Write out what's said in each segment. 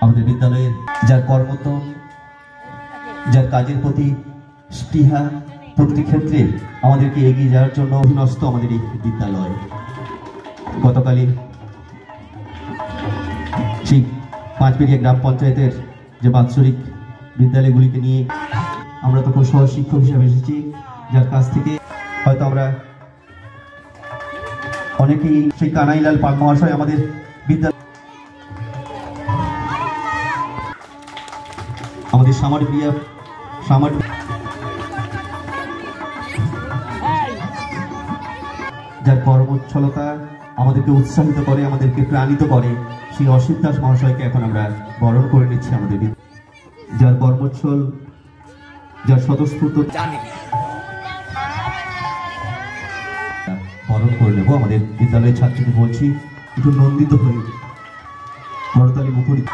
আমাদের বিদ্যালয়ের যার কর্মোদ্যম, যার কাজের প্রতি স্পৃহা, প্রতিটি ক্ষেত্রে আমাদেরকে এগিয়ে যাওয়ার জন্য অভিনস্ত আমাদের এই বিদ্যালয়। গতকালই ঠিক পাঁচবেড়িয়া গ্রাম পঞ্চায়েতের যে বাৎসরিক বিদ্যালয়গুলিকে নিয়ে আমরা তখন সহ শিক্ষক হিসাবে এসেছি, যার কাছ থেকে হয়তো আমরা অনেকেই সেই কানাইলাল পাল মহাশয় আমাদের বিদ্যালয় আমাদের যার কর্মচ্ছলতা আমাদেরকে উৎসাহিত করে, আমাদেরকে প্রাণিত করে, সেই অসিত দাস মহাশয়কে এখন আমরা বরণ করে নিচ্ছি আমাদের যার কর্মচ্ছল, যার স্বতঃস্ফূর্ত বরণ করে নেব। আমাদের বিদ্যালয়ের ছাত্রীদের বলছি একটু নন্দিত হয়ে করতালি মুখরিত।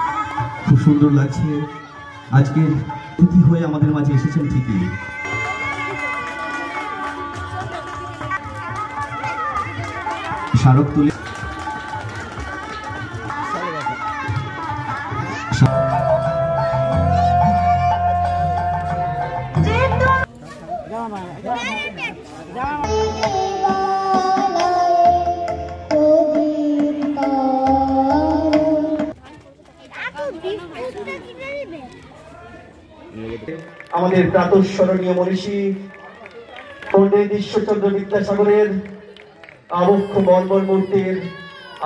খুব সুন্দর লাগছে, আজকের অতিথি হয়ে আমাদের মাঝে এসেছেন ঠিকই, স্মারক তুলে আমাদের প্রাতঃস্মরণীয় মনীষী পণ্ডিত ঈশ্বরচন্দ্র বিদ্যাসাগরের আবক্ষ মর্মর মূর্তির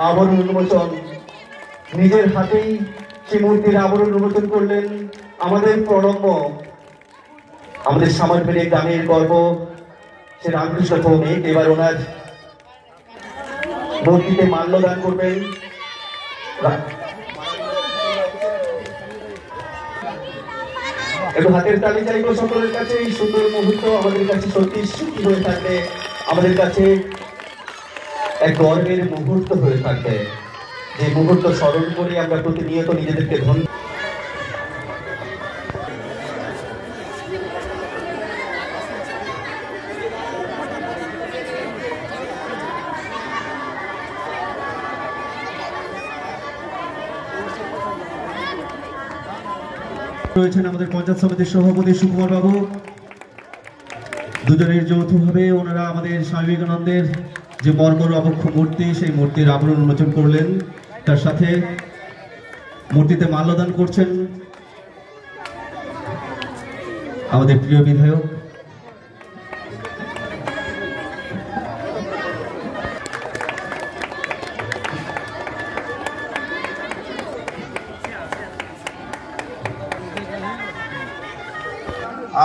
আবরণ উন্মোচন, নিজের হাতেই সেই মূর্তির আবরণ উন্মোচন করলেন আমাদের প্রণম্য, আমাদের সামারবেড়িয়া গ্রামের গর্ব সে রামকৃষ্ণ ভৌমিক। এবার ওনার মূর্তিতে মাল্যদান করবেন। একটু হাতের তালি চাইব সকলের কাছে। এই সুন্দর মুহূর্ত আমাদের কাছে সত্যি স্মৃতি হয়ে থাকবে, আমাদের কাছে এক গর্বের মুহূর্ত হয়ে থাকবে, যে মুহূর্ত স্মরণ করে আমরা প্রতিনিয়ত নিজেদেরকে ধন্য। রয়েছেন আমাদের পঞ্চায়েত সমিতির সভাপতি সুকুমার বাবু, দুজনের যৌথভাবে ওনারা আমাদের স্বামী বিবেকানন্দের যে মর্মর অবক্ষ মূর্তি, সেই মূর্তির আবরণ উন্মোচন করলেন, তার সাথে মূর্তিতে মাল্যদান করছেন আমাদের প্রিয় বিধায়ক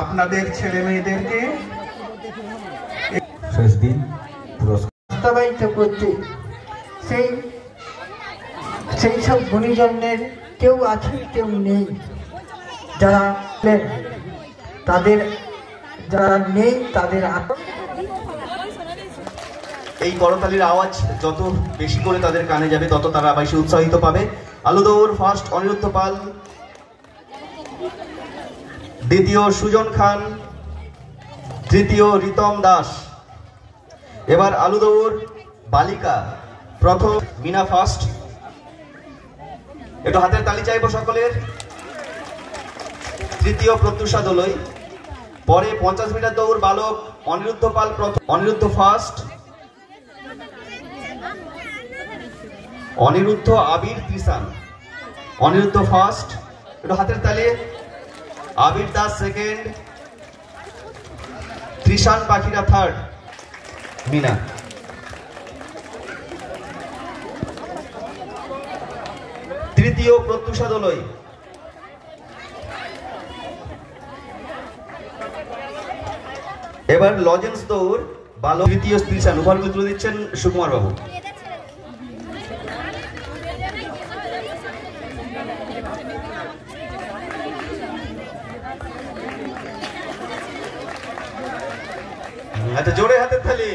আপনাদের ছেলে মেয়েদেরকে বাস্তবায়িত করতে সেই সব গুণীজনদের কেউ আছে কেউ নেই, যারা নেই তাদের এই করতালির আওয়াজ যত বেশি করে তাদের কানে যাবে তত তারা বেশি উৎসাহিত পাবে। আলুদৌড় ফার্স্ট অনিরুদ্ধ পাল, দ্বিতীয় সুজন খান, তৃতীয় রিতম দাস। এবার আলুদৌড় বালিকা প্রথম মিনা ফার্স্ট। একটু হাতের তালি চাইব সকলের। তৃতীয় প্রত্যুষা দোলই। পরে 50 মিটার দৌড় বালক অনিরুদ্ধ পাল প্রথম, অনিরুদ্ধ ফার্স্ট, অনিরুদ্ধ আবির ত্রিশান, অনিরুদ্ধ ফার্স্ট। একটু হাতের তালি। আবির দাস সেকেন্ড, ত্রিশান পাখিরা থার্ড, মিনা। তৃতীয় প্রত্যুষা দোলই। এবার লজেন্স দৌড় বালক, তৃতীয় ত্রিশান। উপহারগুলো তুলে দিচ্ছেন সুকুমার বাবু। আচ্ছা, জোরে হাতের তালি।